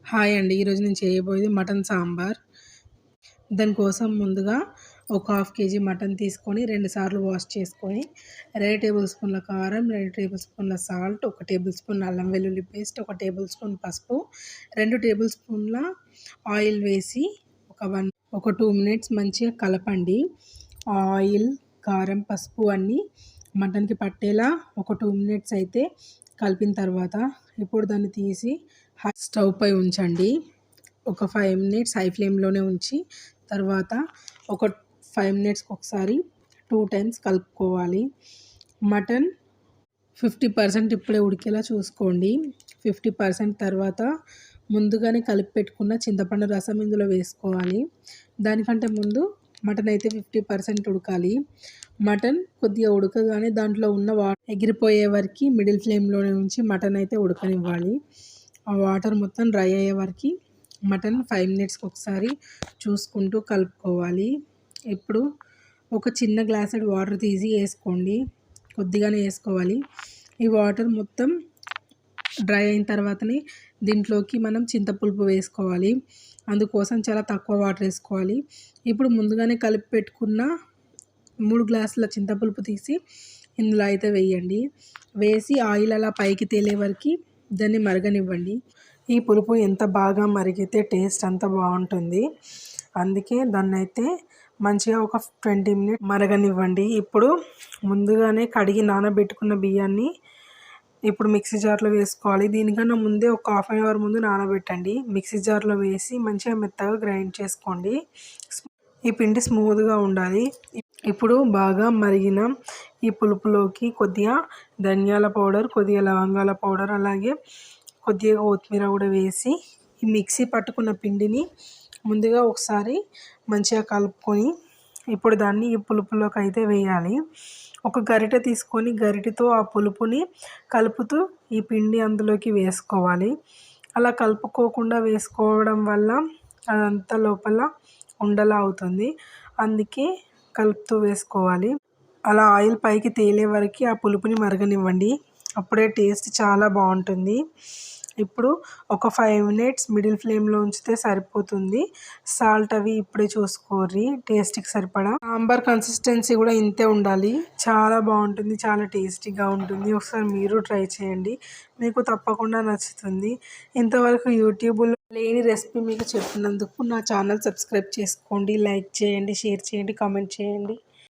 Hi అండి. ఈరోజు నేను చేయబోయేది మటన్ సాంబార్. దానికోసం ముందుగా ఒక హాఫ్ కేజీ మటన్ తీసుకొని 2 సార్లు వాష్ చేసుకొని, 2 టేబుల్ స్పూన్ల కారం, 2 టేబుల్ స్పూన్ల సాల్ట్, 1 టేబుల్ స్పూన్ అల్లం వెల్లుల్లి పేస్ట్, 1 టేబుల్ స్పూన్ పసుపు, 2 టేబుల్ స్పూన్ల ఆయిల్ వేసి ఒక 2 మినిట్స్ మంచిగా కలపండి. ఆయిల్, కారం, పసుపు అన్నీ మటన్‌కి పట్టేలా ఒక 2 మినిట్స్ అయితే కలిపిన తర్వాత ఇప్పుడు దాన్ని తీసి స్టవ్ పై ఉంచండి. ఒక 5 మినిట్స్ హై ఫ్లేమ్‌లోనే ఉంచి తర్వాత ఒక 5 మినిట్స్‌కి ఒకసారి 2 టైమ్స్ కలుపుకోవాలి. మటన్ 50% ఇప్పుడే ఉడికేలా చూసుకోండి. 50% తర్వాత ముందుగానే కలిపి పెట్టుకున్న చింతపండు రసం ఇందులో వేసుకోవాలి. దానికంటే ముందు మటన్ అయితే 50% ఉడకాలి. మటన్ కొద్దిగా ఉడకగానే దాంట్లో ఉన్న ఎగిరిపోయే వరకు మిడిల్ ఫ్లేమ్‌లోనే ఉంచి మటన్ అయితే ఉడకనివ్వాలి. ఆ వాటర్ మొత్తం డ్రై అయ్యే వరకు మటన్ 5 మినిట్స్‌కి ఒకసారి చూసుకుంటూ కలుపుకోవాలి. ఇప్పుడు ఒక చిన్న గ్లాసెడు వాటర్ తీసి వేసుకోండి. కొద్దిగానే వేసుకోవాలి. ఈ వాటర్ మొత్తం డ్రై అయిన తర్వాతనే దీంట్లోకి మనం చింతపులుపు వేసుకోవాలి. అందుకోసం చాలా తక్కువ వాటర్ వేసుకోవాలి. ఇప్పుడు ముందుగానే కలిపి పెట్టుకున్న 3 గ్లాసుల చింతపులుపు తీసి ఇందులో అయితే వేయండి. వేసి ఆయిల్ అలా పైకి తేలే వరకు దాన్ని మరగనివ్వండి. ఈ పులుపు ఎంత బాగా మరిగితే టేస్ట్ అంత బాగుంటుంది. అందుకే దాన్నైతే మంచిగా ఒక 20 మినిట్స్ మరగనివ్వండి. ఇప్పుడు ముందుగానే కడిగి నానబెట్టుకున్న బియ్యాన్ని ఇప్పుడు మిక్సీ జార్లో వేసుకోవాలి. దీనికన్నా ముందే ఒక హాఫ్ అన్ అవర్ ముందు నానబెట్టండి. మిక్సీ జార్లో వేసి మంచిగా మెత్తగా గ్రైండ్ చేసుకోండి. ఈ పిండి స్మూత్గా ఉండాలి. ఇప్పుడు బాగా మరిగిన ఈ పులుపులోకి కొద్దిగా ధనియాల పౌడర్, కొద్దిగా లవంగాల పౌడర్, అలాగే కొద్దిగా కొత్తిమీర కూడా వేసి ఈ మిక్సీ పట్టుకున్న పిండిని ముందుగా ఒకసారి మంచిగా కలుపుకొని ఇప్పుడు దాన్ని ఈ పులుపులోకి అయితే వేయాలి. ఒక గరిటె తీసుకొని గరిటెతో ఆ పులుపుని కలుపుతూ ఈ పిండి అందులోకి వేసుకోవాలి. అలా కలుపుకోకుండా వేసుకోవడం వల్ల అదంతా లోపల ఉండలా అవుతుంది. అందుకే కలుపుతూ వేసుకోవాలి. అలా ఆయిల్ పైకి తేలే వరకు ఆ పులుపుని మరగనివ్వండి. అప్పుడే టేస్ట్ చాలా బాగుంటుంది. ఇప్పుడు ఒక 5 మినిట్స్ మిడిల్ ఫ్లేమ్లో ఉంచితే సరిపోతుంది. సాల్ట్ అవి ఇప్పుడే చూసుకోర్రి టేస్ట్కి సరిపడా. సాంబార్ కన్సిస్టెన్సీ కూడా ఇంతే ఉండాలి. చాలా బాగుంటుంది, చాలా టేస్టీగా ఉంటుంది. ఒకసారి మీరు ట్రై చేయండి, మీకు తప్పకుండా నచ్చుతుంది. ఇంతవరకు యూట్యూబ్లో లేని రెసిపీ మీకు చెప్పినందుకు నా ఛానల్ సబ్స్క్రైబ్ చేసుకోండి, లైక్ చేయండి, షేర్ చేయండి, కామెంట్ చేయండి.